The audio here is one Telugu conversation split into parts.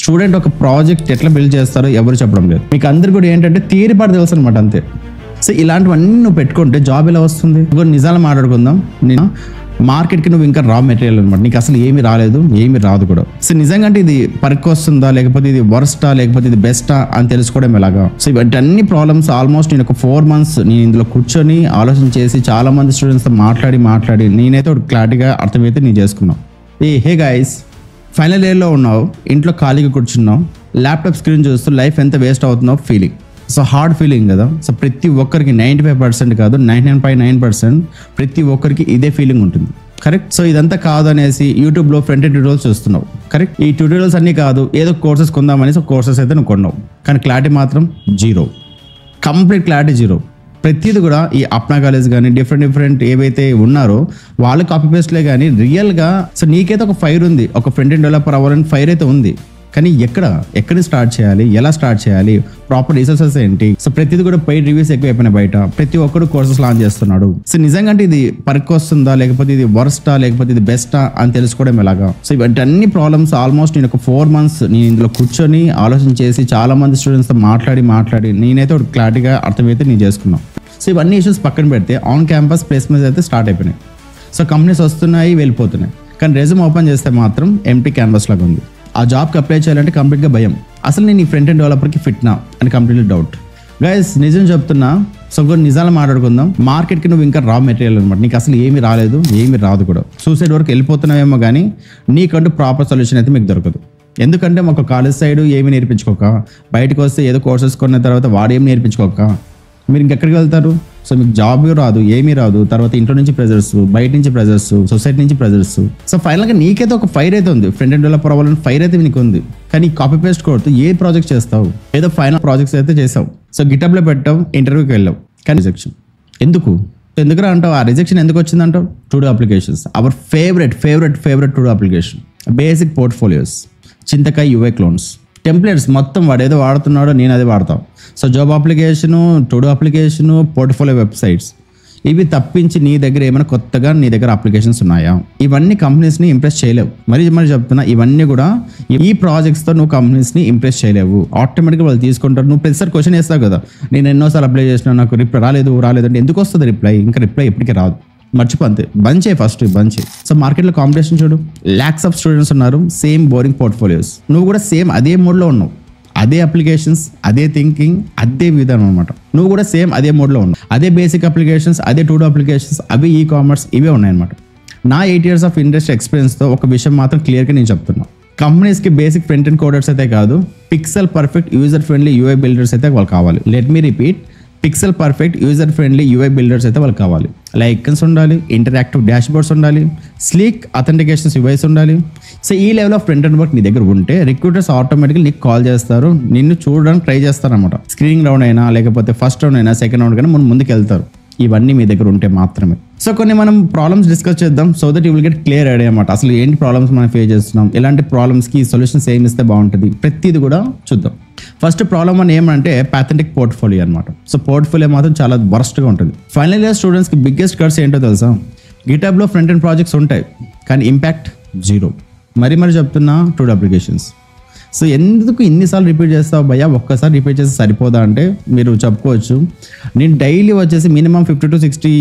స్టూడెంట్ ఒక ప్రాజెక్ట్ ఎట్లా బిల్డ్ చేస్తారో ఎవరు చెప్పడం లేదు. మీకు అందరు కూడా ఏంటంటే థియరీ పార్ట్ తెలుసు అనమాట అంతే. సో ఇలాంటివన్నీ నువ్వు పెట్టుకుంటే జాబ్ ఎలా వస్తుంది? ఇంకొక నిజాలు మాట్లాడుకుందాం. నేను మార్కెట్కి నువ్వు ఇంకా రా మెటీరియల్ అనమాట, నీకు అసలు ఏమీ రాలేదు, ఏమీ రాదు కూడా. సో నిజంగా అంటే ఇది పరికి వస్తుందా, లేకపోతే ఇది వర్స్టా, లేకపోతే ఇది బెస్టా అని తెలుసుకోవడం ఎలాగా? సో ఇవన్నీ ప్రాబ్లమ్స్ ఆల్మోస్ట్ నేను ఒక 4 months నేను ఇందులో కూర్చొని ఆలోచన చేసి చాలా మంది స్టూడెంట్స్తో మాట్లాడి నేనైతే ఒక క్లారిటీగా అర్థమైతే నేను చేసుకున్నాను. హే గైస్, ఫైనల్ ఇయర్లో ఉన్నావు, ఇంట్లో ఖాళీగా కూర్చున్నావు, ల్యాప్టాప్ స్క్రీన్ చూస్తూ లైఫ్ ఎంత వేస్ట్ అవుతున్నావు ఫీలింగ్. సో హార్డ్ ఫీలింగ్ కదా. సో ప్రతి ఒక్కరికి 95% కాదు 99.9% ప్రతి ఒక్కరికి ఇదే ఫీలింగ్ ఉంటుంది. కరెక్ట్. సో ఇదంతా కాదు అనేసి యూట్యూబ్లో ఫ్రంట్ ఎండ్ ట్యూటోరియల్స్ చూస్తున్నావు. కరెక్ట్. ఈ ట్యూటోరియల్స్ అన్నీ కాదు, ఏదో కోర్సెస్ కొందామనేసి కోర్సెస్ అయితే నువ్వు కొన్నావు, కానీ క్లారిటీ మాత్రం జీరో, కంప్లీట్ క్లారిటీ జీరో. ప్రతిది కూడా ఈ అప్నా కాలేజ్ కానీ డిఫరెంట్ ఏవైతే ఉన్నారో వాళ్ళు కాపీ పేస్ట్లే కానీ రియల్గా సో నీకైతే ఒక ఫైర్ ఉంది, ఒక ఫ్రంట్ ఎండ్ డెవలపర్ అవ్వాలని ఫైర్ అయితే ఉంది, కానీ ఎక్కడ స్టార్ట్ చేయాలి, ఎలా స్టార్ట్ చేయాలి, ప్రాపర్ రిసోర్సెస్ ఏంటి? సో ప్రతిది కూడా పెయిడ్ రివ్యూస్ ఎక్కువ అయిపోయినాయి బయట, ప్రతి ఒక్కరు కోర్సెస్ లాంచ్ చేస్తున్నాడు. సో నిజంగా అంటే ఇది పరికి వస్తుందా, లేకపోతే ఇది వర్స్టా, లేకపోతే ఇది బెస్టా అని తెలుసుకోవడం ఎలాగా? సో ఇవన్నీ ప్రాబ్లమ్స్ ఆల్మోస్ట్ నేను ఒక 4 months నేను ఇందులో కూర్చొని ఆలోచన చేసి చాలా మంది స్టూడెంట్స్తో మాట్లాడి నేనైతే ఒక క్లారిటీగా అర్థమైతే నేను చేసుకున్నాను. సో ఇవన్నీ ఇష్యూస్ పక్కన పెడితే ఆన్ క్యాంపస్ ప్లేస్మెంట్స్ అయితే స్టార్ట్ అయిపోయినాయి. సో కంపెనీస్ వస్తున్నాయి, వెళ్ళిపోతున్నాయి, కానీ రెజ్యూమ్ ఓపెన్ చేస్తే మాత్రం ఎంటీ క్యాన్వాస్ లాగా ఉంది. ఆ జాబ్కి అప్లై చేయాలంటే కంప్లీట్గా భయం, అసలు నేను ఈ ఫ్రంట్ ఎండ్ డెవలపర్కి ఫిట్నా అని కంప్లీట్లీ డౌట్. గైస్ నిజం చెప్తున్నా, సో కొన్ని నిజాలు మాట్లాడుకుందాం. మార్కెట్కి నువ్వు ఇంకా రా మెటీరియల్ అనమాట, నీకు అసలు ఏమీ రాలేదు, ఏమీ రాదు కూడా. సూసైడ్ వరకు వెళ్ళిపోతున్నావేమో కానీ నీకంటూ ప్రాపర్ సొల్యూషన్ అయితే మీకు దొరకదు. ఎందుకంటే మాకు కాలేజ్ సైడ్ ఏమీ నేర్పించుకోక, బయటకు వస్తే ఏదో కోర్సెస్ కొన్న తర్వాత వాడు ఏమి నేర్పించుకోక మీరు ఇంకెక్కడికి వెళ్తారు? సో మీకు జాబ్ రాదు, ఏమీ రాదు, తర్వాత ఇంట్లో నుంచి ప్రెజర్స్, బయట నుంచి ప్రెజర్స్, సొసైటీ నుంచి ప్రెజర్స్. సో ఫైనల్గా నీకైతే ఒక ఫైర్ అయితే ఉంది, ఫ్రంట్ ఎండ్ డెవలపర్ అవ్వాలని ఫైర్ అయితే నీకు ఉంది, కానీ కాపీ పేస్ట్ కొడుతూ ఏ ప్రాజెక్ట్ చేస్తావు? ఏదో ఫైనల్ ప్రాజెక్ట్స్ అయితే చేసావు, సో గిటబ్లో పెట్టావు, ఇంటర్వ్యూకి వెళ్ళావు, కానీ రిజెక్షన్. ఎందుకురా అంటావు? ఆ రిజెక్షన్ ఎందుకు వచ్చిందంటావు? Todo applications, our favourite todo application, basic portfolios, చింతకాయ యూఐ క్లోన్స్, టెంప్లెట్స్ మొత్తం వాడు ఏదో వాడుతున్నాడో నేను అదే వాడతాం. So job application, todo application, portfolio websites, ఇవి తప్పించి నీ దగ్గర ఏమైనా కొత్తగా నీ దగ్గర అప్లికేషన్స్ ఉన్నాయా? ఇవన్నీ కంపెనీస్ని ఇంప్రెస్ చేయలేవు. మరి చెప్తున్నా, ఇవన్నీ కూడా ఈ ప్రాజెక్ట్స్తో నువ్వు కంపెనీస్ని ఇంప్రెస్ చేయలేవు. ఆటోమేటిక్గా వాళ్ళు తీసుకుంటారు. నువ్వు ప్రతిసారి క్వశ్చన్ వేస్తావు కదా, నేను ఎన్నోసార్లు అప్లై చేసినా నాకు రిప్లై రాలేదు అంటే ఎందుకు వస్తుంది రిప్లై? ఇంకా రిప్లై ఎప్పటికీ రాదు, మర్చిపో అంతే. బంద్ చేయి. సో మార్కెట్లో కాంపిటీషన్ చూడు, ల్యాక్స్ ఆఫ్ స్టూడెంట్స్ ఉన్నారు, సేమ్ బోరింగ్ పోర్ట్ఫోలియోస్. నువ్వు కూడా సేమ్ అదే మోడ్లో ఉన్నావు, అదే అప్లికేషన్స్, అదే థింకింగ్, అదే విధానం అనమాట. నువ్వు కూడా సేమ్ అదే మోడ్లో ఉన్నావు, అదే బేసిక్ అప్లికేషన్స్, అదే టూడో అప్లికేషన్స్, అవి ఈ కామర్స్, ఇవే ఉన్నాయన్నమాట. నా 8 years ఆఫ్ ఇండస్ట్రీ ఎక్స్పీరియన్స్తో ఒక విషయం మాత్రం క్లియర్గా నేను చెప్తున్నాను, కంపెనీస్కి బేసిక్ ఫ్రంట్ ఎండ్ కోడర్స్ అయితే కాదు, pixel perfect user friendly UI builders అయితే వాళ్ళు కావాలి. Let me repeat, pixel perfect user friendly UI builders అయితే వాళ్ళకి కావాలి. ఐకాన్స్ ఉండాలి, ఇంటరాక్టివ్ డాష్బోర్డ్స్ ఉండాలి, స్లీక్ అథెంటికేషన్స్ యూఐస్ ఉండాలి. సో ఈ level of front end work నీ దగ్గర ఉంటే రిక్రూటర్స్ ఆటోమేటిక్గా నీకు కాల్ చేస్తారు, నిన్ను చూడడానికి ట్రై చేస్తారు అనమాట. స్క్రీనింగ్ రౌండ్ అయినా, లేకపోతే ఫస్ట్ రౌండ్ అయినా, సెకండ్ రౌండ్ కానీ ముందుకు వెళ్తారు. ఇవన్నీ మీ దగ్గర ఉంటే మాత్రమే. సో కొన్ని మనం ప్రాబ్లమ్స్ డిస్కస్ చేద్దాం, so that you will get clear idea అనమాట. అసలు ఏంటి ప్రాబ్లమ్స్ మనం ఫేస్ చేస్తున్నాం, ఎలాంటి ప్రాబ్లమ్స్కి సొల్యూషన్స్ ఏమి ఇస్తే బాగుంటుంది, ప్రతిది కూడా చూద్దాం. ఫస్ట్ ప్రాబ్లం అని ఏమంటే ప్యాథెంటిక్ పోర్ట్ఫోలియో అనమాట. సో పోర్ట్ఫోలియో మాత్రం చాలా వర్స్ట్గా ఉంటుంది. ఫైనల్ ఇయర్ స్టూడెంట్స్కి బిగ్గెస్ట్ కర్స్ ఏంటో తెలుసా? గిటబ్లో ఫ్రంట్ ఎండ్ ప్రాజెక్ట్స్ ఉంటాయి, కానీ ఇంపాక్ట్ జీరో. మరి చెప్తున్నా, టుడో అప్లికేషన్స్. సో ఎందుకు ఇన్నిసార్లు రిపీట్ చేస్తావు భయ్యా? ఒక్కసారి రిపీట్ చేస్తే సరిపోదా అంటే మీరు చెప్పుకోవచ్చు, నేను డైలీ వచ్చేసి మినిమం 50 to 60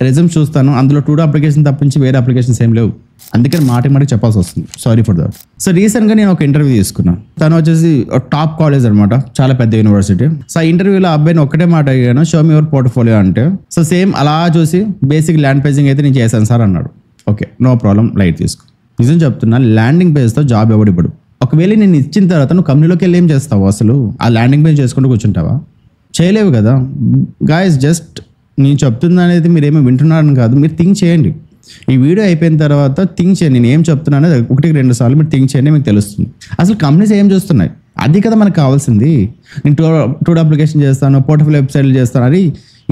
రెజ్యూమ్స్ చూస్తాను, అందులో టుడో అప్లికేషన్ తప్పించి వేరే అప్లికేషన్స్ ఏం లేవు. అందుకని మాటికి చెప్పాల్సి వస్తుంది, సారీ ఫర్ దట్. సో రీసెంట్గా నేను ఒక ఇంటర్వ్యూ తీసుకున్నాను, తను వచ్చేసి టాప్ కాలేజ్ అనమాట, చాలా పెద్ద యూనివర్సిటీ. సో ఆ ఇంటర్వ్యూలో అబ్బాయిని ఒకటే మాట అడిగాను, షో మీ యువర్ పోర్ట్ఫోలియో అంటే. సో సేమ్ అలా చూసి బేసిక్ ల్యాండ్ పేజింగ్ అయితే నేను చేశాను సార్ అన్నాడు. ఓకే, నో ప్రాబ్లం, లైట్ తీసుకో. నిజం చెప్తున్నా, ల్యాండింగ్ పేజ్తో జాబ్ ఎవడిప్పుడు? ఒకవేళ నేను ఇచ్చిన తర్వాత నువ్వు కంపెనీలోకి వెళ్ళి ఏం చేస్తావు? అసలు ఆ ల్యాండింగ్ పేజ్ చేసుకుంటూ కూర్చుంటావా? చేయలేవు కదా. గాయస్ జస్ట్ నేను చెప్తున్నా అనేది మీరు ఏమీ వింటున్నారని కాదు, మీరు థింక్ చేయండి. ఈ వీడియో అయిపోయిన తర్వాత థింక్ చేయండి, నేను ఏం చెప్తున్నా అనేది 1-2 సార్లు మీరు థింక్ చేయండి, మీకు తెలుస్తుంది అసలు కంపెనీస్ ఏం చూస్తున్నాయి. అది కదా మనకు కావాల్సింది. నేను టూడో అప్లికేషన్ చేస్తాను, పోర్ట్ఫోలియో వెబ్సైట్లు చేస్తాను, అది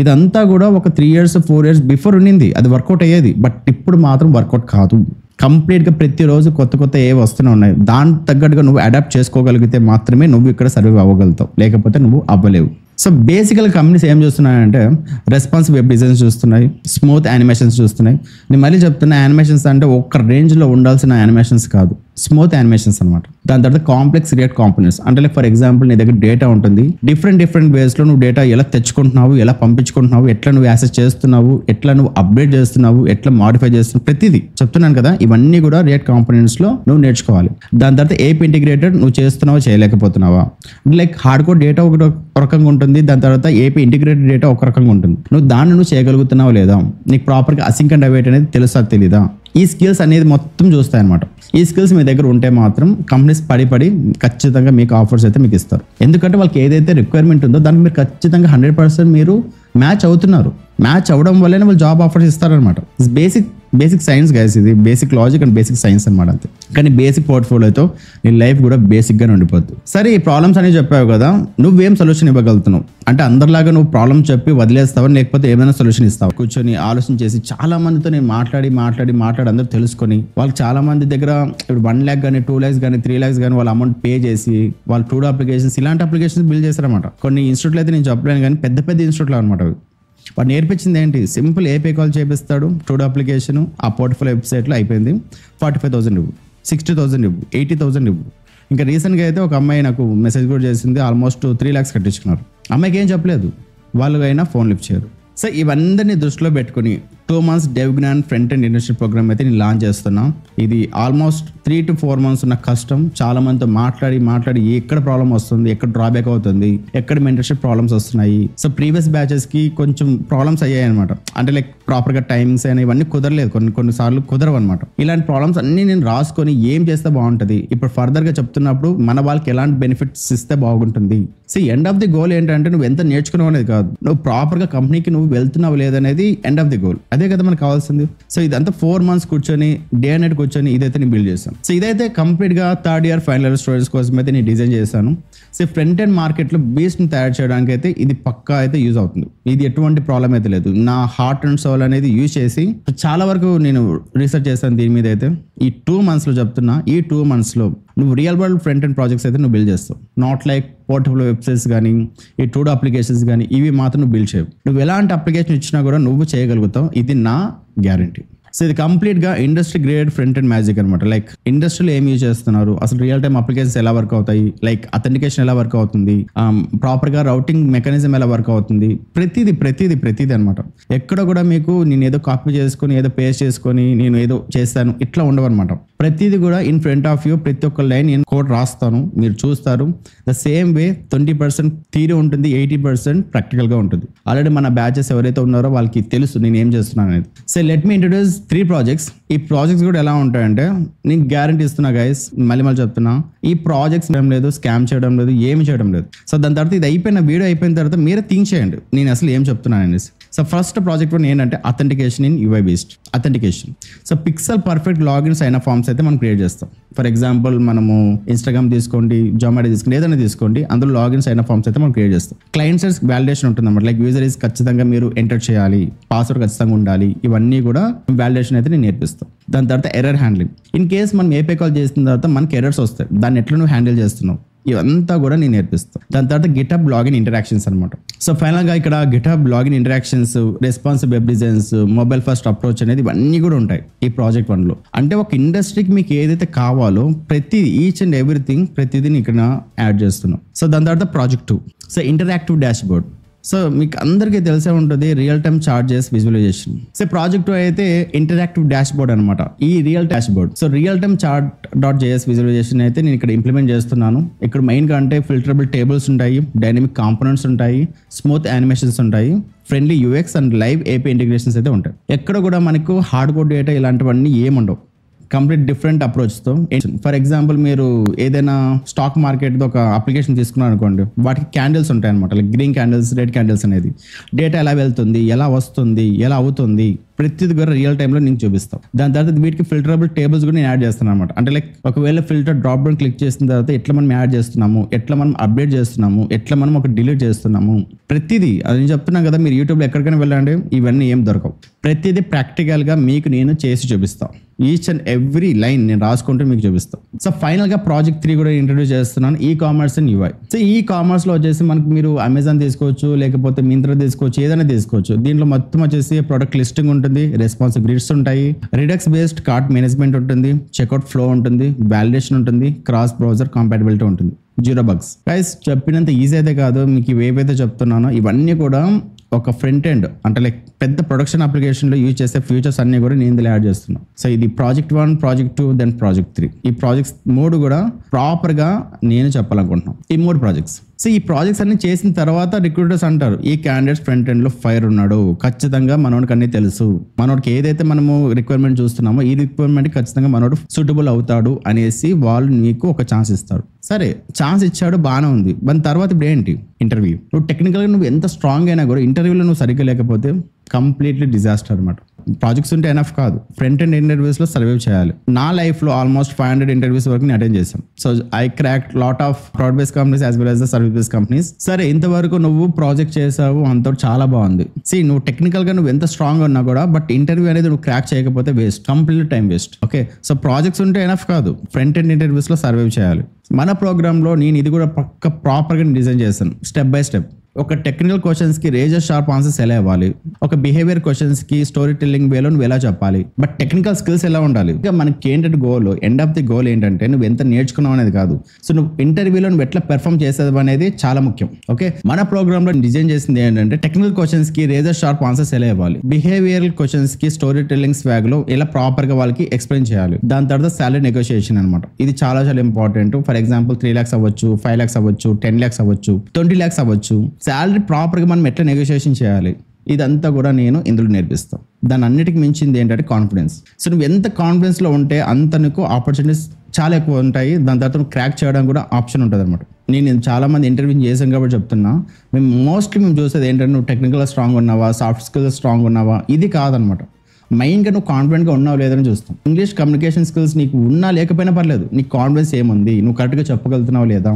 ఇదంతా కూడా ఒక 3 years 4 years బిఫోర్ ఉండింది, అది వర్కౌట్ అయ్యేది. బట్ ఇప్పుడు మాత్రం వర్కౌట్ కాదు. కంప్లీట్గా ప్రతిరోజు కొత్త ఏవి వస్తూనే ఉన్నాయి. దానికి తగ్గట్టుగా నువ్వు అడాప్ట్ చేసుకోగలిగితే మాత్రమే నువ్వు ఇక్కడ సర్వైవ్ అవ్వగలుగుతావు, లేకపోతే నువ్వు అవ్వలేవు. సో బేసికల్గా కంపెనీస్ ఏం చూస్తున్నాయంటే రెస్పాన్సివ్ వెబ్ డిజైన్స్ చూస్తున్నాయి, స్మూత్ యానిమేషన్స్ చూస్తున్నాయి. నేను మళ్ళీ చెప్తున్నా, యానిమేషన్స్ అంటే ఒక్క రేంజ్లో ఉండాల్సిన యానిమేషన్స్ కాదు, స్మూత్ యానిమేషన్స్ అనమాట. దాని తర్వాత కాంప్లెక్స్ రియాక్ట్ కాంపోనెంట్స్ అంటే లైక్ ఫర్ ఎగ్జాంపుల్ నీ దగ్గర డేటా ఉంటుంది, డిఫరెంట్ వేస్లో నువ్వు డేటా ఎలా తెచ్చుకుంటున్నావు, ఎలా పంపించుకుంటున్నావు, ఎట్లా నువ్వు యాక్సెస్ చేస్తున్నావు, ఎట్లా నువ్వు అప్డేట్ చేస్తున్నావు, ఎట్లా మాడిఫై చేస్తున్నావు, ప్రతిదీ చెప్తున్నాను కదా. ఇవన్నీ కూడా రియాక్ట్ కాంపోనెంట్స్ లో నువ్వు నేర్చుకోవాలి. దాని తర్వాత ఏపీ ఇంటిగ్రేటెడ్ నువ్వు చేస్తున్నావా చేయలేకపోతున్నావా, లైక్ హార్డ్ కోడ్ డేటా ఒక రకంగా ఉంటుంది, దాని తర్వాత ఏపీ ఇంటిగ్రేటెడ్ డేటా ఒక రకంగా ఉంటుంది. నువ్వు దాన్ని నువ్వు చేయగలుగుతున్నావా లేదా, నీకు ప్రాపర్గా అసింక్ అండ్ అవైట్ అనేది తెలుసా తెలీదా, ఈ స్కిల్స్ అనేది మొత్తం చూస్తాయి అనమాట. ఈ స్కిల్స్ మీ దగ్గర ఉంటే మాత్రం కంపెనీస్ పడి ఖచ్చితంగా మీకు ఆఫర్స్ అయితే మీకు ఇస్తారు. ఎందుకంటే వాళ్ళకి ఏదైతే రిక్వైర్మెంట్ ఉందో దానికి మీరు ఖచ్చితంగా 100% మీరు మ్యాచ్ అవుతున్నారు. మ్యాచ్ అవ్వడం వల్లనే వాళ్ళు జాబ్ ఆఫర్స్ ఇస్తారనమాట. బేసిక్ సైన్స్ గైస్, ఇది basic logic and basic science అనమాట అంతే. కానీ బేసిక్ పోర్ట్ఫోలియోతో నీ లైఫ్ కూడా బేసిక్గానే ఉండిపోద్ది. సరే, ఈ ప్రాబ్లమ్స్ అనేవి చెప్పావు కదా, నువ్వేం సొల్యూషన్ ఇవ్వగలుగుతున్నావు అంటే అందరిలాగా నువ్వు ప్రాబ్లమ్ చెప్పి వదిలేస్తావా, లేకపోతే ఏమైనా సొల్యూషన్ ఇస్తావు? కూర్చొని ఆలోచన చేసి చాలా మందితో నేను మాట్లాడి అందరూ తెలుసుకొని వాళ్ళకి చాలా మంది దగ్గర ఇప్పుడు 1 lakh కానీ 2 lakhs కానీ 3 lakhs కానీ వాళ్ళ అమౌంట్ పే చేసి వాళ్ళు టూడో అప్లికేషన్స్ ఇలాంటి అప్లికేషన్స్ బిల్డ్ చేస్తారన్నమాట. కొన్ని ఇన్స్టిట్యూట్లు అయితే నేను చెప్పలేను కానీ పెద్ద ఇన్స్టిట్యూట్లు అనమాట. వాడు నేర్పించింది ఏంటి, సింపుల్ ఏపీ కాల్ చేపిస్తాడు, టూడో అప్లికేషన్ ఆ పోర్ట్ఫోలియో వెబ్సైట్లో అయిపోయింది. 45,000 ఇవ్వు, 60,000 ఇవ్వు, 80,000 ఇవ్వు. ఇంకా రీసెంట్గా అయితే ఒక అమ్మాయి నాకు మెసేజ్ కూడా చేసింది, ఆల్మోస్ట్ 3 lakhs కట్టించుకున్నారు. అమ్మాయికి ఏం చెప్పలేదు, వాళ్ళు అయినా ఫోన్ లిఫ్ట్ చేయరు. సో ఇవన్నీ దృష్టిలో పెట్టుకుని 2 months డెవ్జ్ఞాన్ ఫ్రంట్ అండ్ ఇండస్ట్రీ ప్రోగ్రామ్ అయితే నేను లాంచ్ చేస్తున్నా. ఇది ఆల్మోస్ట్ 3 to 4 months ఉన్న కష్టం. చాలా మందితో మాట్లాడి ఎక్కడ ప్రాబ్లం వస్తుంది, ఎక్కడ డ్రాబ్యాక్ అవుతుంది, ఎక్కడ మెంటర్షిప్ ప్రాబ్లమ్స్ వస్తున్నాయి. సో ప్రీవియస్ బ్యాచెస్ కి కొంచెం ప్రాబ్లమ్స్ అయ్యాయి అనమాట. అంటే లైక్ ప్రాపర్ గా టైమింగ్స్ అయినా ఇవన్నీ కుదరలేదు, కొన్నిసార్లు కుదరవు అనమాట. ఇలాంటి ప్రాబ్లమ్స్ అన్ని నేను రాసుకొని ఏం చేస్తే బాగుంటుంది, ఇప్పుడు ఫర్దర్ గా చెప్తున్నప్పుడు మన వాళ్ళకి ఎలాంటి బెనిఫిట్స్ ఇస్తే బాగుంటుంది. So end of the goal ఏంటంటే నువ్వు ఎంత నేర్చుకున్నావు అనేది కాదు, నువ్వు ప్రాపర్ గా కంపెనీకి నువ్వు వెళ్తున్నావు లేదనేది ఎండ్ ఆఫ్ ది గోల్. అదే కదా మనకు కావాల్సింది. సో ఇదంతా 4 months కూర్చొని డే అండ్ నైట్ కూర్చొని ఇదైతే నేను బిల్డ్ చేశాను. సో ఇదైతే కంప్లీట్ గా 3rd year final year students కోసం అయితే నేను డిజైన్ చేశాను. సో ఫ్రంట్ అండ్ మార్కెట్ లో బేస్ ని తయారు చేయడానికి అయితే ఇది పక్కా అయితే యూజ్ అవుతుంది. ఇది ఎటువంటి ప్రాబ్లం అయితే లేదు. నా హార్ట్ అండ్ సోల్ అనేది యూజ్ చేసి చాలా వరకు నేను రీసెర్చ్ చేశాను దీని మీద. అయితే ఈ 2 months లో చెప్తున్నా, ఈ 2 months లో నువ్వు real world front and projects అయితే నువ్వు బిల్డ్ చేస్తావు. నాట్ లైక్ పోర్టబుల్ వెబ్సైట్స్ కానీ ఈ టూడో అప్లికేషన్స్ కానీ ఇవి మాత్రం నువ్వు బిల్డ్ చేయవు. నువ్వు ఎలాంటి అప్లికేషన్ ఇచ్చినా కూడా నువ్వు చేయగలుగుతావు, ఇది నా గ్యారంటీ. సో ఇది కంప్లీట్ గా industry grade front and magic అనమాట. లైక్ ఇండస్ట్రీలో ఏం యూజ్ చేస్తున్నారు, అసలు రియల్ టైమ్ అప్లికేషన్స్ ఎలా వర్క్ అవుతాయి, లైక్ అథెంటికేషన్ ఎలా వర్క్ అవుతుంది, ప్రాపర్ గా రౌటింగ్ మెకానిజం ఎలా వర్క్ అవుతుంది, ప్రతిదీ అనమాట. ఎక్కడ కూడా మీకు నేను ఏదో కాపీ చేసుకొని ఏదో పేస్ట్ చేసుకొని నేను ఏదో చేస్తాను ఇట్లా ఉండవు అనమాట. ప్రతిదీ కూడా ఇన్ ఫ్రంట్ ఆఫ్ యూ, ప్రతి ఒక్క లైన్ నేను కోడ్ రాస్తాను, మీరు చూస్తారు. ద సేమ్ వే 20% థియరీ ఉంటుంది, 80% ప్రాక్టికల్ గా ఉంటుంది. ఆల్రెడీ మన బ్యాచెస్ ఎవరైతే ఉన్నారో వాళ్ళకి తెలుసు నేను ఏం చేస్తున్నాను అనేది. So let me introduce 3 projects. ఈ ప్రాజెక్ట్స్ కూడా ఎలా ఉంటాయంటే నేను గ్యారంటీ ఇస్తున్నా గైస్, మళ్ళీ చెప్తున్నా, ఈ ప్రాజెక్ట్స్ ఏం లేదు, స్కామ్ చేయడం లేదు, ఏమి చేయడం లేదు. సో దాని తర్వాత ఇది అయిపోయిన వీడియో అయిపోయిన తర్వాత మీరే థింక్ చేయండి నేను అసలు ఏం చెప్తున్నాను అనేసి. సో ఫస్ట్ ప్రాజెక్ట్ వన్ ఏంటంటే authentication in UI based authentication. So pixel perfect login sign up forms అయితే మనం క్రియేట్ చేస్తాం. ఫర్ ఎగ్జాంపుల్ మనము ఇన్స్టాగ్రామ్ తీసుకోండి, జొమాటో తీసుకోండి, ఏదైనా తీసుకోండి, అందులో లాగిన్ సైన్ అప్ ఫార్మ్స్ అయితే మనం క్రియేట్ చేస్తాం. క్లయింట్ సైడ్ వాలిడేషన్ ఉంటుంది అన్నమాట. లైక్ యూజర్ ఈజ్ ఖచ్చితంగా మీరు ఎంటర్ చేయాలి, పాస్వర్డ్ ఖచ్చితంగా ఉండాలి, ఇవన్నీ కూడా వాలిడేషన్ అయితే నేను నేర్పిస్తాం. దాని తర్వాత ఎర్రర్ హ్యాండ్లింగ్. ఇన్ కేస్ మనం ఏపీ కాల్ చేసిన తర్వాత మనకి ఎర్రర్స్ వస్తాయి, దాన్ని ఎట్లా నువ్వు హ్యాండిల్ చేస్తున్నావు ఇవంతా కూడా నేను నేర్పిస్తాను. దాని తర్వాత గిటబ్ లాగిన్ ఇంటరాక్షన్స్ అనమాట. సో ఫైనల్ గా ఇక్కడ GitHub login interactions, responsive web designs, mobile first approach అనేది ఇవన్నీ కూడా ఉంటాయి ఈ ప్రాజెక్ట్ 1లో. అంటే ఒక ఇండస్ట్రీకి మీకు ఏదైతే కావాలో ప్రతిదీ, ఈచ్ అండ్ ఎవ్రీథింగ్ ప్రతిదీ ఇక్కడ యాడ్ చేస్తున్నాం. సో దాని తర్వాత project 2, so interactive dashboard. So మీకు అందరికీ తెలిసే ఉంటుంది real time charges visualisation. So project అయితే ఇంటరాక్టివ్ డాష్ బోర్డ్ అనమాట. ఈ real dashboard, so real time చార్ట్.js విజువలైజేషన్ అయితే నేను ఇక్కడ ఇంప్లిమెంట్ చేస్తున్నాను. ఇక్కడ మెయిన్ గా అంటే ఫిల్టరబుల్ టేబుల్స్ ఉంటాయి, డైనమిక్ కాంపోనెంట్స్ ఉంటాయి, స్మూత్ యానిమేషన్స్ ఉంటాయి, friendly UX and live API integrations అయితే ఉంటాయి. ఎక్కడ కూడా మనకు హార్డ్ కోడ్ డేటా ఇలాంటివన్నీ ఏముండవు. కంప్లీట్ డిఫరెంట్ అప్రోచ్తో. ఫర్ ఎగ్జాంపుల్ మీరు ఏదైనా స్టాక్ మార్కెట్ ఒక అప్లికేషన్ తీసుకున్నారు అనుకోండి, వాటికి క్యాండిల్స్ ఉంటాయి అనమాట. Like green candles, red candles అనేది డేటా ఎలా వెళ్తుంది, ఎలా వస్తుంది, ఎలా అవుతుంది, ప్రతిది కూడా రియల్ టైంలో నేను చూపిస్తాం. దాని తర్వాత వీటికి ఫిల్టరబుల్ టేబుల్స్ కూడా నేను యాడ్ చేస్తాను అనమాట. అంటే లైక్ ఒకవేళ ఫిల్టర్ డ్రాప్ డౌన్ క్లిక్ చేసిన తర్వాత ఎట్లా మనం యాడ్ చేస్తున్నాము, ఎట్లా మనం అప్డేట్ చేస్తున్నాము, ఎట్లా మనం ఒక డిలీట్ చేస్తున్నాము, ప్రతిదీ అది నేను చెప్తున్నాను కదా. మీరు యూట్యూబ్లో ఎక్కడికైనా వెళ్ళండి, ఇవన్నీ ఏం దొరకవు. ప్రతిదీ ప్రాక్టికల్గా మీకు నేను చేసి చూపిస్తాను. ఈచ్ అండ్ ఎవ్రీ లైన్ నేను రాసుకుంటూ మీకు చూపిస్తాను. సో ఫైనల్ గా ప్రాజెక్ట్ 3 కూడా ఇంట్రడ్యూస్ చేస్తున్నాను, e commerce and UI. So e commerce లో వచ్చేసి మనకి మీరు అమెజాన్ తీసుకోవచ్చు, లేకపోతే మింత్రా తీసుకోవచ్చు, ఏదైనా తీసుకోవచ్చు. దీంట్లో మొత్తం వచ్చేసి ప్రొడక్ట్ లిస్టింగ్ ఉంటుంది, ఉంటుంది, రెస్పాన్సివ్ గ్రిడ్స్ ఉంటాయి, రిడక్స్ బేస్డ్ కార్ట్ మేనేజ్మెంట్ ఉంటుంది, చెక్అవుట్ ఫ్లో ఉంటుంది, వాలిడేషన్ ఉంటుంది, క్రాస్ బ్రౌజర్ కంపాటబిలిటీ ఉంటుంది, జీరో బగ్స్. గైస్ చెప్పినంత ఈజీ అయితే కాదు, మీకు ఇవేవైతే చెప్తున్నానో ఇవన్నీ కూడా ఒక ఫ్రంట్ ఎండ్ అంటే లైక్ పెద్ద ప్రొడక్షన్ అప్లికేషన్లో యూజ్ చేసే ఫీచర్స్ అన్ని కూడా నేను ఇందులో యాడ్ చేస్తున్నాను. సో ఇది ప్రాజెక్ట్ 1, ప్రాజెక్ట్ 2, దెన్ ప్రాజెక్ట్ 3. ఈ ప్రాజెక్ట్స్ 3 కూడా ప్రాపర్గా నేను చెప్పాలనుకుంటున్నాను. ఈ 3 ప్రాజెక్ట్స్. సో ఈ ప్రాజెక్ట్స్ అన్ని చేసిన తర్వాత రిక్రూటర్స్ అంటారు ఈ క్యాండిడేట్స్ ఫ్రంట్ ఎండ్ లో ఫైర్ ఉన్నాడు, ఖచ్చితంగా మనోడికి అన్ని తెలుసు, మనోడికి ఏదైతే మనము రిక్వైర్మెంట్ చూస్తున్నామో ఈ రిక్వైర్మెంట్ ఖచ్చితంగా మనోడు సూటబుల్ అవుతాడు అనేసి వాళ్ళు నీకు ఒక ఛాన్స్ ఇస్తారు. సరే ఛాన్స్ ఇచ్చాడు, బాగానే ఉంది. దాని తర్వాత ఇప్పుడు ఏంటి? ఇంటర్వ్యూ. నువ్వు టెక్నికల్గా నువ్వు ఎంత స్ట్రాంగ్ అయినా కూడా ఇంటర్వ్యూలో నువ్వు సరిగ్గా లేకపోతే కంప్లీట్లీ డిజాస్టర్ అనమాట. ప్రాజెక్ట్స్ ఉంటే ఎనఫ్ కాదు, ఫ్రంట్ ఎండ్ ఇంటర్వ్యూస్లో సర్వైవ్ చేయాలి. నా లైఫ్లో ఆల్మోస్ట్ 500 ఇంటర్వ్యూస్ వరకు నేను అటెండ్ చేశాను. So I crack lot of crowd based companies as well as the service based companies. సరే ఇంతవరకు నువ్వు ప్రాజెక్ట్ చేసావు, అంత చాలా బాగుంది. నువ్వు టెక్నికల్గా నువ్వు ఎంత స్ట్రాంగ్ ఉన్నా కూడా బట్ ఇంటర్వ్యూ అనేది నువ్వు క్రాక్ చేయకపోతే waste, complete time waste. Okay, so projects ఉంటే ఎనఫ్ కాదు, ఫ్రంట్ ఎండ్ ఇంటర్వ్యూస్లో సర్వైవ్ చేయాలి. మన ప్రోగ్రాంలో నేను ఇది కూడా ప్రాపర్గా డిజైన్ చేశాను, స్టెప్ బై స్టెప్. ఒక టెక్నికల్ క్వశ్చన్స్ కి రేజర్ షార్ప్ ఆన్సర్స్ ఎలా ఇవ్వాలి, ఒక బిహేవియర్ క్వశ్చన్స్ కి స్టోరీ టెల్లింగ్ వేలో నువ్వు ఎలా చెప్పాలి, బట్ టెక్నికల్ స్కిల్స్ ఎలా ఉండాలి. ఇంకా మనకి ఏంటంటే goal, end of the goal ఏంటంటే నువ్వు ఎంత నేర్చుకున్నావు అనేది కాదు, సో నువ్వు ఇంటర్వ్యూలో నువ్వు ఎట్లా పెర్ఫామ్ చేసేది అనేది చాలా ముఖ్యం. ఓకే, మన ప్రోగ్రామ్ లో డిజైన్ చేసింది ఏంటంటే టెక్నికల్ క్వశ్చన్స్ కి రేజర్ షార్ప్ ఆన్సర్స్ ఎలా ఇవ్వాలి, బిహేవియరల్ క్వశ్చన్స్ కి స్టోరీ టెల్లింగ్ స్వాగ్ లో ఎలా ప్రాపర్ గా వాళ్ళకి ఎక్స్ప్లెయిన్ చేయాలి. దాని తర్వాత సాలరీ నెగోషియేషన్ అనమాట. ఇది చాలా చాలా ఇంపార్టెంట్. ఫర్ ఎగ్జాంపుల్ 3 lakhs అవ్వచ్చు, 5 lakhs అవ్వచ్చు, 10 lakhs అవ్వచ్చు, 20 lakhs అవ్వచ్చు. సాలరీ ప్రాపర్ మనం ఎట్లా నెగోషియేషన్ చేయాలి ఇదంతా కూడా నేను ఇందులో నేర్పిస్తాను. దాని అన్నిటికి మించింది ఏంటంటే కాన్ఫిడెన్స్. సో నువ్వు ఎంత కాన్ఫిడెన్స్ లో ఉంటే అంత నీకు ఆపర్చునిటీస్ చాలా ఎక్కువ ఉంటాయి. దాని తర్వాత నువ్వు క్రాక్ చేయడం కూడా ఆప్షన్ ఉంటుంది అనమాట. నేను చాలా మంది ఇంటర్వ్యూ చేసాం కాబట్టి చెప్తున్నా, మేము చూసేది ఏంటంటే నువ్వు టెక్నికల్గా స్ట్రాంగ్ ఉన్నావా, సాఫ్ట్ స్కిల్స్ స్ట్రాంగ్ ఉన్నావా, ఇది కాదనమాట. మైండ్గా నువ్వు కాన్ఫిడెంట్గా ఉన్నావు లేదని చూస్తాం. ఇంగ్లీష్ కమ్యూనికేషన్ స్కిల్స్ నీకు ఉన్నా లేకపోయినా పర్లేదు, నీకు కాన్ఫిడెన్స్ ఏముంది, నువ్వు కరెక్ట్గా చెప్పగలుగుతున్నావు లేదా,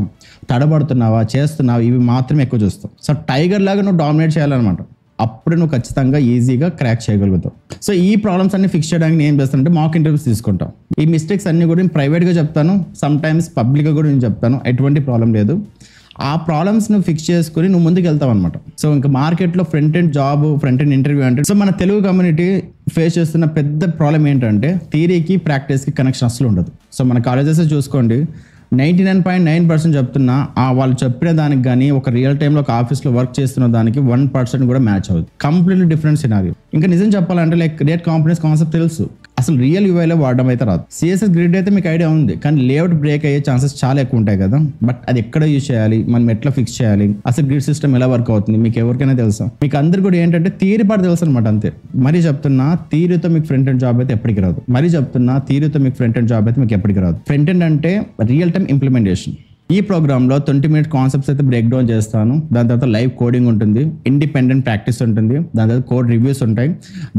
తడబడుతున్నావా, చేస్తున్నావా, ఇవి మాత్రమే ఎక్కువ చూస్తాం. సో టైగర్ లాగా నువ్వు డామినేట్ చేయాలన్నమాట. అప్పుడు నువ్వు ఖచ్చితంగా ఈజీగా క్రాక్ చేయగలుగుతావు. సో ఈ ప్రాబ్లమ్స్ అన్ని ఫిక్స్ చేయడానికి నేను ఏం చేస్తానంటే మాక్ ఇంటర్వ్యూస్ తీసుకుంటాం. ఈ మిస్టేక్స్ అన్ని కూడా నేను ప్రైవేట్గా చెప్తాను, సమ్ టైమ్స్ పబ్లిక్గా కూడా నేను చెప్తాను, ఎటువంటి ప్రాబ్లం లేదు. ఆ ప్రాబ్లమ్స్ నువ్వు ఫిక్స్ చేసుకుని నువ్వు ముందుకు వెళ్తావు అనమాట. సో ఇంకా మార్కెట్లో front end job, front end interview అంటే, సో మన తెలుగు కమ్యూనిటీ ఫేస్ చేస్తున్న పెద్ద ప్రాబ్లం ఏంటంటే థియరీకి ప్రాక్టీస్కి కనెక్షన్ అసలు ఉండదు. సో మన కాలేజెస్ చూసుకోండి, 99.9% చెప్తున్నా వాళ్ళు చెప్పిన దానికి కానీ ఒక రియల్ టైంలో ఒక ఆఫీస్లో వర్క్ చేస్తున్న దానికి 1% కూడా మ్యాచ్ అవుతుంది. Completely different scenario. ఇంకా నిజం చెప్పాలంటే లైక్ క్రియేట్ కాంపోనెంట్స్ కాన్సెప్ట్ తెలుసు, అసలు రియల్ యూఐలో వాడడం అయితే రాదు. సిఎస్ఎస్ గ్రిడ్ అయితే మీకు ఐడియా ఉంది, కానీ లేఅవుట్ బ్రేక్ అయ్యే ఛాన్సెస్ చాలా ఎక్కువ ఉంటాయి కదా. బట్ అది ఎక్కడ యూజ్ చేయాలి, మనం ఎట్లా ఫిక్స్ చేయాలి, అసలు గ్రిడ్ సిస్టమ్ ఎలా వర్క్ అవుతుంది మీకు ఎవరికైనా తెలుసా? మీకు అందరు కూడా ఏంటంటే థియరీ పాటు తెలుసు అనమాట, అంతే. మరీ చెప్తున్నా థియరీతో మీకు ఫ్రంట్ ఎండ్ జాబ్ అయితే ఎప్పటికి రాదు. మరీ చెప్తున్నా థియరీతో మీకు ఫ్రంట్ ఎండ్ జాబ్ అయితే మీకు ఎప్పటికి రాదు. ఫ్రంట్ ఎండ్ అంటే రియల్ టైం ఇంప్లిమెంటేషన్. ఈ ప్రోగ్రామ్లో 20 minute కాన్సెప్ట్స్ అయితే బ్రేక్ డౌన్ చేస్తాను. దాని తర్వాత లైవ్ కోడింగ్ ఉంటుంది, ఇండిపెండెంట్ ప్రాక్టీస్ ఉంటుంది, దాని తర్వాత కోడ్ రివ్యూస్ ఉంటాయి,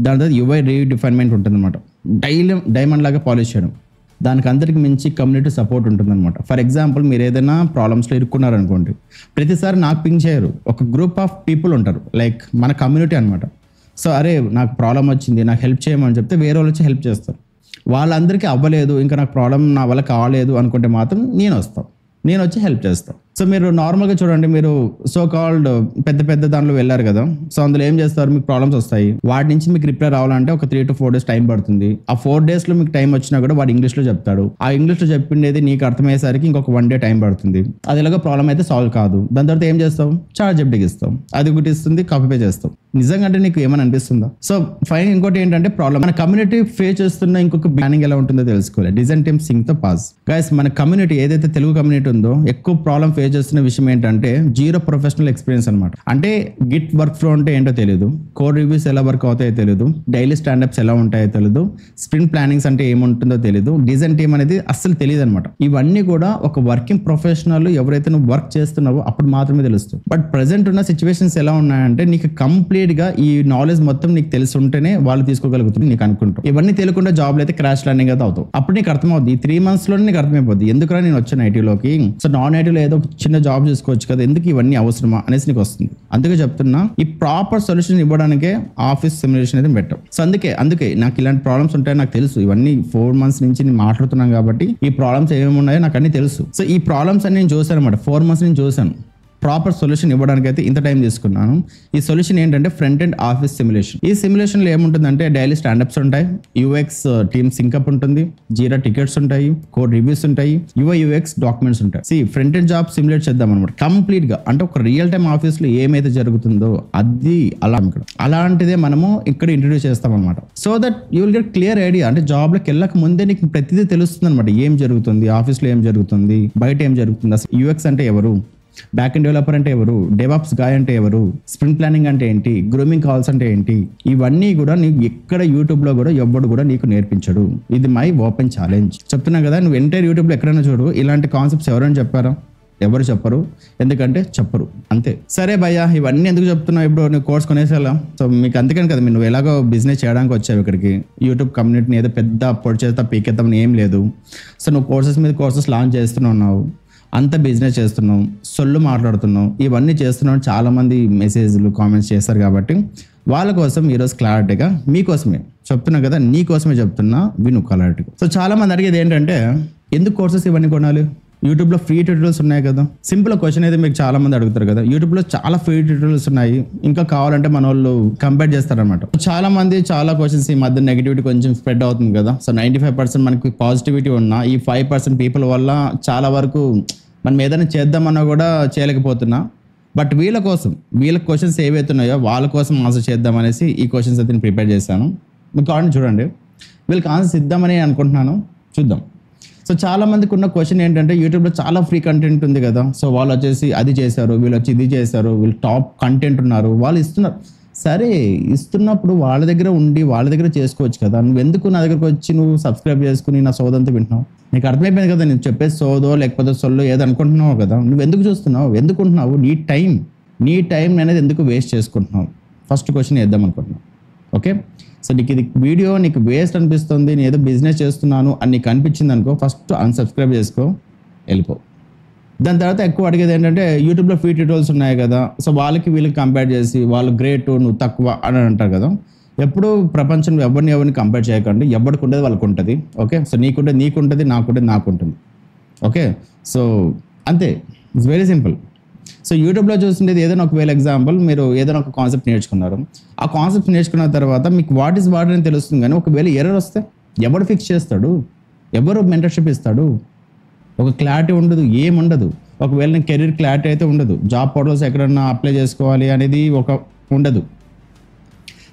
దాని తర్వాత యూఐ రీడిఫైన్మెంట్ ఉంటుంది అనమాట. డైమండ్ లాగా పాలిష్ చేయడం. దానికి అందరికి మించి కమ్యూనిటీ సపోర్ట్ ఉంటుంది అనమాట. ఫర్ ఎగ్జాంపుల్ మీరు ఏదైనా ప్రాబ్లమ్స్లో ఇరుక్కున్నారనుకోండి, ప్రతిసారి నాకు పింగ్ చేయరు, ఒక గ్రూప్ ఆఫ్ పీపుల్ ఉంటారు, లైక్ మన కమ్యూనిటీ అనమాట. సో అరే నాకు ప్రాబ్లం వచ్చింది, నాకు హెల్ప్ చేయమని చెప్తే వేరే వాళ్ళు వచ్చి హెల్ప్ చేస్తారు. వాళ్ళందరికీ అవ్వలేదు, ఇంకా నాకు ప్రాబ్లం నా వల్ల కాలేదు అనుకుంటే మాత్రం నేను వచ్చి హెల్ప్ చేస్తాను. సో మీరు నార్మల్గా చూడండి, మీరు సో కాల్డ్ పెద్ద దాంట్లో వెళ్ళారు కదా, సో అందులో ఏం చేస్తారు, మీకు ప్రాబ్లమ్స్ వస్తాయి, వాటి నుంచి మీకు రిప్లై రావాలంటే ఒక 3 to 4 days టైం పడుతుంది. ఆ 4 days లో మీకు టైం వచ్చినా కూడా వాడు ఇంగ్లీష్లో చెప్తాడు, ఆ ఇంగ్లీష్లో చెప్పిండేది నీకు అర్థమయ్యేసరికి ఇంకొక 1 day టైం పడుతుంది. అది ఎలాగో ప్రాబ్లం అయితే సాల్వ్ కాదు. దాని తర్వాత ఏం చేస్తావు, ChatGPTకి ఇస్తాం, అది ఒకటి ఇస్తుంది, కాపీ పేస్ట్ చేస్తాం. నిజంగా అంటే నీకు ఏమైనా అనిపిస్తుందా? So fine. ఇంకోటి ఏంటంటే ప్రాబ్లం, మన కమ్యూనిటీ ఫేస్ చేస్తున్న ఇంకొక ప్లానింగ్ ఎలా ఉంటుందో తెలుసుకోవాలి. డిజైన్ టీమ్ సింక్ తో పాస్. గైస్ మన కమ్యూనిటీ ఏదైతే తెలుగు కమ్యూనిటీ ఉందో ఎక్కువ ప్రాబ్లం ఫేస్ చేస్తున్న విషయం ఏంటంటే జీరో ప్రొఫెషనల్ ఎక్స్పీరియన్స్ అనమాట. అంటే గిట్ వర్క్ ఫ్లో అంటే ఏంటో తెలియదు, కోడ్ రివ్యూస్ ఎలా వర్క్ అవుతాయో తెలియదు, డైలీ స్టాండప్స్ ఎలా ఉంటాయో తెలియదు, స్ప్రింట్ ప్లానింగ్స్ అంటే ఏముంటుందో తెలియదు, డిజైన్ టీమ్ అనేది అస్సలు తెలియదు అనమాట. ఇవన్నీ కూడా ఒక వర్కింగ్ ప్రొఫెషనల్ ఎవరైతే నువ్వు వర్క్ చేస్తున్నావో అప్పుడు మాత్రమే తెలుస్తుంది. బట్ ప్రెసెంట్ ఉన్న సిచ్యువేషన్స్ ఎలా ఉన్నాయంటే నీకు కంప్లీట్ గా ఈ నాలెడ్జ్ మొత్తం నీకు తెలిసి ఉంటేనే వాళ్ళు తీసుకోగలుగుతుంది నీకు అనుకుంటావు. ఇవన్నీ తెలియకుండా జాబ్లు అయితే క్రాష్ ల్యాండింగ్ అయితే అవుతావు. అప్పుడు నీకు అర్థమవుతుంది, ఈ 3 months లోనే నీకు అర్థమైపోద్ది ఎందుకురా నేను వచ్చాను ఐటీలోకి, సో నాన్ ఐటీలో ఏదో ఒక చిన్న జాబ్ చేసుకోవచ్చు కదా, ఎందుకు ఇవన్నీ అవసరమా అనేసి నీకు వస్తుంది. అందుకే చెప్తున్నా, ఈ ప్రాపర్ సొల్యూషన్ ఇవ్వడానికే ఆఫీస్ సిమ్యులేషన్ అయితే పెట్టాం. సో అందుకే నాకు ఇలాంటి ప్రాబ్లమ్స్ ఉంటాయో నాకు తెలుసు. ఇవన్నీ 4 months నుంచి నేను మాట్లాడుతున్నాను కాబట్టి ఈ ప్రాబ్లమ్స్ ఏమేమి ఉన్నాయో నాకు అన్ని తెలుసు. సో ఈ ప్రాబ్లమ్స్ అన్ని నేను చూసాను అనమాట, 4 months నేను చూసాను. ప్రాపర్ సొల్యూషన్ ఇవ్వడానికి అయితే ఇంత టైం తీసుకున్నాను. ఈ సొల్యూషన్ ఏంటంటే ఫ్రంట్ అండ్ ఆఫీస్ సిమ్యులేషన్. ఈ సిమ్యులేషన్లో ఏముంటుందంటే డైలీ స్టాండప్స్ ఉంటాయి, యూఎక్స్ టీమ్ సింకప్ ఉంటుంది, జీరా టికెట్స్ ఉంటాయి, కోడ్ రివ్యూస్ ఉంటాయి, యూఎక్స్ డాక్యుమెంట్స్ ఉంటాయి. ఫ్రంట్ అండ్ జాబ్ సిమ్యులేట్ చేద్దాం అనమాట కంప్లీట్ గా. అంటే ఒక రియల్ టైమ్ ఆఫీస్ లో ఏమైతే జరుగుతుందో అది అలాంటిదే మనము ఇక్కడ ఇంట్రడ్యూస్ చేస్తాం అనమాట. So that you will get clear idea. అంటే జాబ్ లోకి వెళ్ళక ముందే నీకు ప్రతిదీ తెలుస్తుంది అనమాట, ఏం జరుగుతుంది ఆఫీస్ లో, ఏం జరుగుతుంది బయట, ఏం జరుగుతుంది, అసలు యూఎక్స్ అంటే ఎవరు, బ్యాక్ ఎండ్ డెవలపర్ అంటే ఎవరు, డెవాప్స్ గాయ్ అంటే ఎవరు, స్ప్రింట్ ప్లానింగ్ అంటే ఏంటి, గ్రూమింగ్ కాల్స్ అంటే ఏంటి, ఇవన్నీ కూడా నీకు ఎక్కడ యూట్యూబ్ లో కూడా ఎవ్వడు కూడా నీకు నేర్పించడు. ఇది మై ఓపెన్ ఛాలెంజ్. చెప్తున్నా కదా, నువ్వు ఎంటైర్ యూట్యూబ్ లో ఎక్కడైనా చూడు, ఇలాంటి కాన్సెప్ట్స్ ఎవరైనా చెప్పారా? ఎవరు చెప్పరు. ఎందుకంటే చెప్పరు, అంతే. సరే భయ్యా, ఇవన్నీ ఎందుకు చెప్తున్నావు? ఇప్పుడు నువ్వు కోర్స్ కొనేసేలా. సో మీకు అందుకని కదా, నువ్వు ఎలాగో బిజినెస్ చేయడానికి వచ్చావు ఇక్కడికి. యూట్యూబ్ కమ్యూనిటీని ఏదో పెద్ద పొడి చేస్తా పీకేద్దామని ఏం లేదు. సో నువ్వు కోర్సెస్ మీద కోర్సెస్ లాంచ్ చేస్తున్నావు, అంత బిజినెస్ చేస్తున్నావు, సొల్లు మాట్లాడుతున్నావు, ఇవన్నీ చేస్తున్నావు. చాలా మంది మెసేజ్లు కామెంట్స్ చేస్తారు కాబట్టి వాళ్ళ కోసం ఈరోజు క్లారిటీగా మీకోసమే చెప్తున్నా కదా, నీ కోసమే చెప్తున్నా, విను క్లారిటీగా. సో చాలా మంది అడిగేది ఏంటంటే, ఎందుకు కోర్సెస్ ఇవన్నీ కొనాలి? యూట్యూబ్లో ఫ్రీ ట్యూటోరియల్స్ ఉన్నాయి కదా. సింపుల్ క్వశ్చన్ అయితే మీకు చాలా మంది అడుగుతారు కదా. యూట్యూబ్లో చాలా ఫ్రీ ట్యూటోరియల్స్ ఉన్నాయి, ఇంకా కావాలంటే మన వాళ్ళు కంపేర్ చేస్తారనమాట. చాలా మంది చాలా క్వశ్చన్స్ ఈ మధ్య నెగిటివిటీ కొంచెం స్ప్రెడ్ అవుతుంది కదా. సో 95% మనకి పాజిటివిటీ ఉన్నా, ఈ 5% పీపుల్ వల్ల చాలా వరకు మనం ఏదైనా చేద్దామన్నా కూడా చేయలేకపోతున్నా. బట్ వీళ్ళ కోసం, వీళ్ళ క్వశ్చన్స్ ఏవైతే ఉన్నాయో వాళ్ళ కోసం ఆన్సర్ చేద్దామనేసి ఈ క్వశ్చన్స్ అయితే నేను ప్రిపేర్ చేశాను. మీకు కావాలంటే చూడండి, వీళ్ళకి ఆన్సర్స్ ఇద్దామని అనుకుంటున్నాను, చూద్దాం. సో చాలా మందికి ఉన్న క్వశ్చన్ ఏంటంటే, యూట్యూబ్లో చాలా ఫ్రీ కంటెంట్ ఉంది కదా, సో వాళ్ళు వచ్చేసి అది చేశారు, వీళ్ళు వచ్చి ఇది చేశారు, వీళ్ళు టాప్ కంటెంట్ ఉన్నారు, వాళ్ళు ఇస్తున్నారు. సరే, ఇస్తున్నప్పుడు వాళ్ళ దగ్గర ఉండి వాళ్ళ దగ్గర చేసుకోవచ్చు కదా. నువ్వు ఎందుకు నా దగ్గరకు వచ్చి నువ్వు సబ్స్క్రైబ్ చేసుకుని నా సోదంతా వింటున్నావు? నీకు అర్థమైపోయింది కదా, నేను చెప్పే సోదో లేకపోతే సొల్లో ఏదో అనుకుంటున్నావు కదా. నువ్వు ఎందుకు చూస్తున్నావు, ఎందుకుంటున్నావు? నీ టైం అనేది ఎందుకు వేస్ట్ చేసుకుంటున్నావు? ఫస్ట్ క్వశ్చన్ వేద్దాం అనుకుంటున్నావు. ఓకే, సో నీకు ఇది వీడియో నీకు వేస్ట్ అనిపిస్తుంది, నేను ఏదో బిజినెస్ చేస్తున్నాను అని నీకు అనిపించింది అనుకో, ఫస్ట్ అన్సబ్స్క్రైబ్ చేసుకో, వెళ్ళిపో. దాని తర్వాత ఎక్కువ అడిగేది ఏంటంటే, యూట్యూబ్లో ఫ్రీ ట్యూటోరియల్స్ ఉన్నాయి కదా, సో వాళ్ళకి వీళ్ళకి కంపేర్ చేసి వాళ్ళు గ్రేట్ నువ్వు తక్కువ అని అంటారు కదా. ఎప్పుడు ప్రపంచంలో ఎవరిని కంపేర్ చేయకండి, ఎవరికి ఉండేది వాళ్ళకు ఉంటుంది. ఓకే, సో నీకుంటుంది, నాకుంటుంది. ఓకే, సో అంతే, ఇట్స్ వెరీ సింపుల్. సో యూట్యూబ్లో చూస్తుండేది ఏదైనా ఒకవేళ ఎగ్జాంపుల్, మీరు ఏదైనా ఒక కాన్సెప్ట్ నేర్చుకున్నారు, ఆ కాన్సెప్ట్ నేర్చుకున్న తర్వాత మీకు వాట్ ఈస్ వాట్ అని తెలుస్తుంది. కానీ ఒకవేళ ఎర్రర్ వస్తే ఎవరు ఫిక్స్ చేస్తాడు? ఎవరు మెంటర్షిప్ ఇస్తాడు? ఒక క్లారిటీ ఉండదు, ఏముండదు. ఒకవేళ నేను కెరీర్ క్లారిటీ అయితే ఉండదు, జాబ్ పోర్టల్స్ ఎక్కడన్నా అప్లై చేసుకోవాలి అనేది ఉండదు.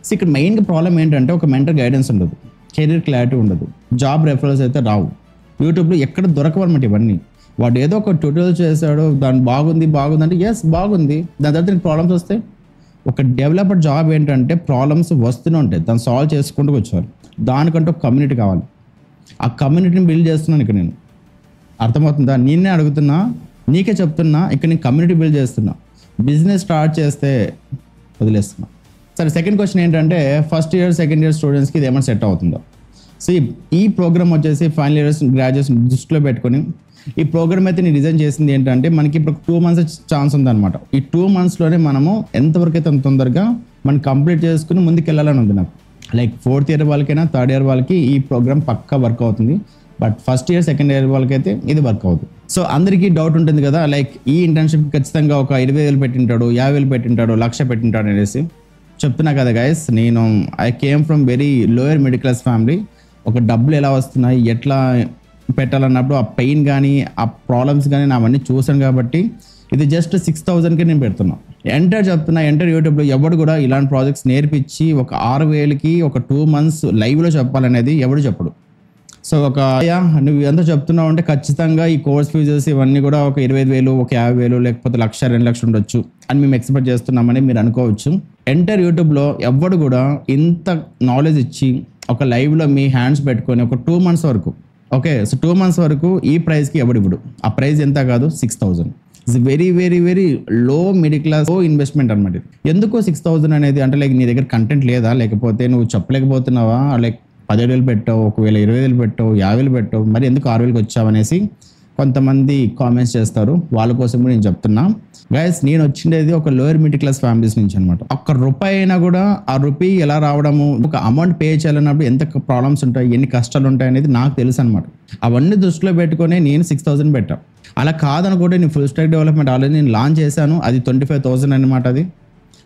సో ఇక్కడ మెయిన్గా ప్రాబ్లం ఏంటంటే, ఒక మెంటర్ గైడెన్స్ ఉండదు, కెరీర్ క్లారిటీ ఉండదు, జాబ్ రెఫరల్స్ అయితే రావు. యూట్యూబ్లో ఎక్కడ దొరకవన్నమాట ఇవన్నీ. వాడు ఏదో ఒక ట్యూటోరియల్ చేశాడు, దాని బాగుంది అంటే ఎస్ బాగుంది, దాని తర్వాత ప్రాబ్లమ్స్ వస్తాయి. ఒక డెవలపర్ జాబ్ ఏంటంటే ప్రాబ్లమ్స్ వస్తూనే ఉంటాయి, దాన్ని సాల్వ్ చేసుకుంటూ వచ్చేవారు. దానికంటే ఒక కమ్యూనిటీ కావాలి. ఆ కమ్యూనిటీని బిల్డ్ చేస్తున్నాను ఇక్కడ నేను. అర్థమవుతుందా? నేనే అడుగుతున్నా, నీకే చెప్తున్నా, ఇక్కడ నేను కమ్యూనిటీ బిల్డ్ చేస్తున్నా. బిజినెస్ స్టార్ట్ చేస్తే వదిలేస్తున్నా. సరే, సెకండ్ క్వశ్చన్ ఏంటంటే, ఫస్ట్ ఇయర్ సెకండ్ ఇయర్ స్టూడెంట్స్కి ఇది ఏమైనా సెట్ అవుతుందో? సో ఈ ప్రోగ్రామ్ వచ్చేసి ఫైనల్ ఇయర్స్ గ్రాడ్యుయేషన్ దృష్టిలో పెట్టుకొని ఈ ప్రోగ్రామ్ అయితే నేను డిజైన్ చేసింది ఏంటంటే, మనకి ఇప్పుడు 2 months ఛాన్స్ ఉందన్నమాట. ఈ 2 monthsలోనే మనము ఎంతవరకు అయితే అంత తొందరగా మనం కంప్లీట్ చేసుకుని ముందుకు వెళ్ళాలని ఉంది నాకు. లైక్ 4th year వాళ్ళకైనా 3rd year వాళ్ళకి ఈ ప్రోగ్రామ్ పక్కా వర్క్ అవుతుంది. But first year second year వాళ్ళకైతే ఇది వర్క్ అవుతుంది. సో అందరికీ డౌట్ ఉంటుంది కదా, లైక్ ఈ ఇంటర్న్షిప్ ఖచ్చితంగా ఒక 20,000 పెట్టింటాడు, 50,000 పెట్టింటాడు, 1,00,000 పెట్టింటాడు అనేసి. చెప్తున్నా కదా గైస్, నేను I came from very lower middle class family. ఒక డబ్బులు ఎలా వస్తున్నాయి, ఎట్లా పెట్టాలన్నప్పుడు ఆ పెయిన్ కానీ ఆ ప్రాబ్లమ్స్ కానీ అవన్నీ చూసాను కాబట్టి ఇది జస్ట్ 6,000కి నేను పెడుతున్నా. ఎంటర్ యూట్యూబ్లో ఎవడు కూడా ఇలాంటి ప్రాజెక్ట్స్ నేర్పించి ఒక 6,000కి ఒక 2 months లైవ్లో చెప్పాలనేది ఎవడు చెప్పడు. సో నువ్వు ఎంత చెప్తున్నావు అంటే ఖచ్చితంగా ఈ కోర్స్ ఫీజెస్ ఇవన్నీ కూడా ఒక 25,000, ఒక 50,000 లేకపోతే 1,00,000, 2,00,000 ఉండొచ్చు అని మేము ఎక్స్పెక్ట్ చేస్తున్నామని మీరు అనుకోవచ్చు. ఎంటర్ యూట్యూబ్లో ఎవడు కూడా ఇంత నాలెడ్జ్ ఇచ్చి ఒక లైవ్లో మీ హ్యాండ్స్ పెట్టుకొని ఒక 2 months వరకు, ఓకే, సో 2 months వరకు ఈ ప్రైస్కి ఎవడు ఇప్పుడు? ఆ ప్రైస్ ఎంత కాదు, 6,000. It's very very very low middle class investment అనమాట. ఎందుకో 6,000 అనేది? అంటే లైక్ నీ దగ్గర కంటెంట్ లేదా, లేకపోతే నువ్వు చెప్పలేకపోతున్నావా, లైక్ 17,000 పెట్టావు, ఒకవేళ 20,000 పెట్టావు, 50,000 పెట్టావు, మరి ఎందుకు 6,000కి వచ్చావు అనేసి కొంతమంది కామెంట్స్ చేస్తారు, వాళ్ళ కోసం కూడా నేను చెప్తున్నా. గైస్, నేను వచ్చిండేది ఒక లోయర్ మిడిల్ క్లాస్ ఫ్యామిలీస్ నుంచి అనమాట. ఒక్క రూపాయి అయినా కూడా ఆ రూపీ ఎలా రావడము, ఒక అమౌంట్ పే చేయాలన్నప్పుడు ఎంత ప్రాబ్లమ్స్ ఉంటాయి, ఎన్ని కష్టాలు ఉంటాయి అనేది నాకు తెలుసు అనమాట. అవన్నీ దృష్టిలో పెట్టుకొని నేను 6,000 పెట్టా. అలా కాదనుకుంటే నేను ఫుల్ స్టాక్ డెవలప్మెంట్ ఆల్రెడీ నేను లాంచ్ చేశాను, అది 25,000 అనమాట.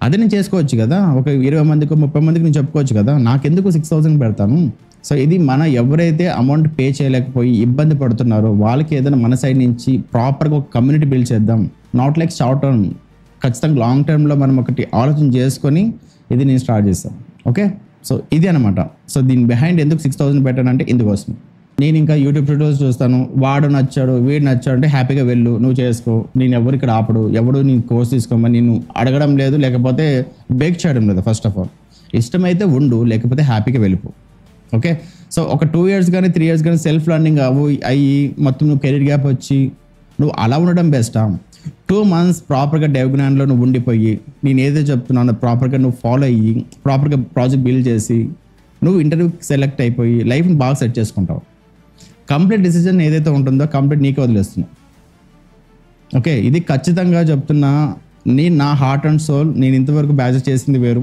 అది నేను చేసుకోవచ్చు కదా, ఒక 20 మందికి 30 మందికి నేను చెప్పుకోవచ్చు కదా, నాకెందుకు 6,000 పెడతాను. సో ఇది మన ఎవరైతే అమౌంట్ పే చేయలేకపోయి ఇబ్బంది పడుతున్నారో వాళ్ళకి ఏదైనా మన సైడ్ నుంచి ప్రాపర్గా ఒక కమ్యూనిటీ బిల్డ్ చేద్దాం. నాట్ లైక్ షార్ట్ టర్మ్, ఖచ్చితంగా లాంగ్ టర్మ్లో మనం ఒకటి ఆలోచన చేసుకొని ఇది నేను స్టార్ట్ చేస్తాను. ఓకే, సో ఇది అనమాట. సో దీని బిహైండ్ ఎందుకు 6,000 పెట్టానంటే ఇందుకోసం. నేను ఇంకా యూట్యూబ్ ట్యూటోరియల్స్ చూస్తాను, వాడు నచ్చాడు వీడు నచ్చాడు అంటే హ్యాపీగా వెళ్ళు, నువ్వు చేసుకో, నేను ఎవరు ఇక్కడ ఆపడు, ఎవడు నీ కోర్స్ తీసుకోమని నేను అడగడం లేదు, లేకపోతే బేక్ చేయడం లేదు. ఫస్ట్ ఆఫ్ ఆల్ ఇష్టమైతే ఉండు, లేకపోతే హ్యాపీగా వెళ్ళిపో. ఓకే, సో ఒక 2 years కానీ 3 years కానీ సెల్ఫ్ లర్నింగ్ అయ్యి మొత్తం నువ్వు కెరీర్ గ్యాప్ వచ్చి నువ్వు అలా ఉండడం బెస్టా? 2 months ప్రాపర్గా డెవగ్నాన్లో నువ్వు ఉండిపోయి నేను ఏదో చెప్తున్నాను ప్రాపర్గా నువ్వు ఫాలో అయ్యి ప్రాపర్గా ప్రాజెక్ట్ బిల్డ్ చేసి నువ్వు ఇంటర్వ్యూకి సెలెక్ట్ అయిపోయి లైఫ్ని బాగా సెట్ చేసుకుంటావు. కంప్లీట్ డిసిజన్ ఏదైతే ఉంటుందో కంప్లీట్ నీకే వదిలేస్తున్నావు. ఓకే, ఇది ఖచ్చితంగా చెప్తున్నా. నేను నా హార్ట్ అండ్ సోల్ నేను ఇంతవరకు బ్యాచెస్ చేసింది వేరు.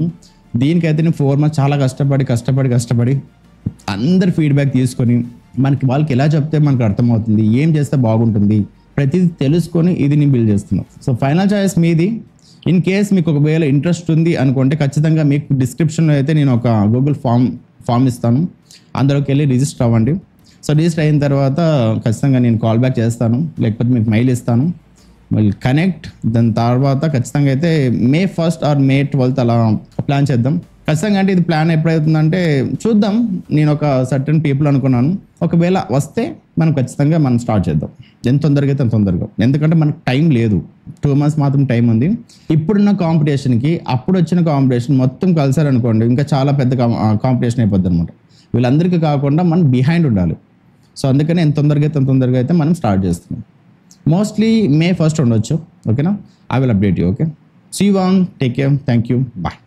దీనికైతే నేను 4 months చాలా కష్టపడి అందరి ఫీడ్బ్యాక్ తీసుకొని వాళ్ళకి ఎలా చెప్తే మనకు అర్థమవుతుంది, ఏం చేస్తే బాగుంటుంది, ప్రతిదీ తెలుసుకొని ఇది నేను బిల్డ్ చేస్తున్నాను. సో ఫైనల్ చాయిస్ మీది. ఇన్ కేస్ మీకు ఒకవేళ ఇంట్రెస్ట్ ఉంది అనుకుంటే ఖచ్చితంగా మీకు డిస్క్రిప్షన్లో అయితే నేను ఒక గూగుల్ ఫామ్ ఇస్తాను, అందులోకి వెళ్ళి రిజిస్టర్ అవ్వండి. సో రిజిస్టర్ అయిన తర్వాత ఖచ్చితంగా నేను కాల్ బ్యాక్ చేస్తాను, లేకపోతే మీకు మెయిల్ ఇస్తాను, మళ్ళీ కనెక్ట్. దాని తర్వాత ఖచ్చితంగా అయితే May 1st or May 12th అలా ప్లాన్ చేద్దాం. ఖచ్చితంగా అంటే ఇది ప్లాన్ ఎప్పుడవుతుందంటే చూద్దాం. నేను ఒక సర్టన్ పీపుల్ అనుకున్నాను, ఒకవేళ వస్తే మనం ఖచ్చితంగా మనం స్టార్ట్ చేద్దాం. ఎంత తొందరగా అయితే అంత తొందరగా, ఎందుకంటే మనకు టైం లేదు, 2 months మాత్రం టైం ఉంది. ఇప్పుడున్న కాంపిటీషన్కి అప్పుడు వచ్చిన కాంపిటీషన్ మొత్తం కలిసారనుకోండి ఇంకా చాలా పెద్ద కాంపిటీషన్ అయిపోద్ది అనమాట. వీళ్ళందరికీ కాకుండా మనం బిహైండ్ ఉండాలి. సో అందుకని ఎంత తొందరగా అయితే మనం స్టార్ట్ చేస్తున్నాం. మోస్ట్లీ May 1st ఉండొచ్చు. ఓకేనా, I will update you. Okay, see you on, take care, thank you, bye.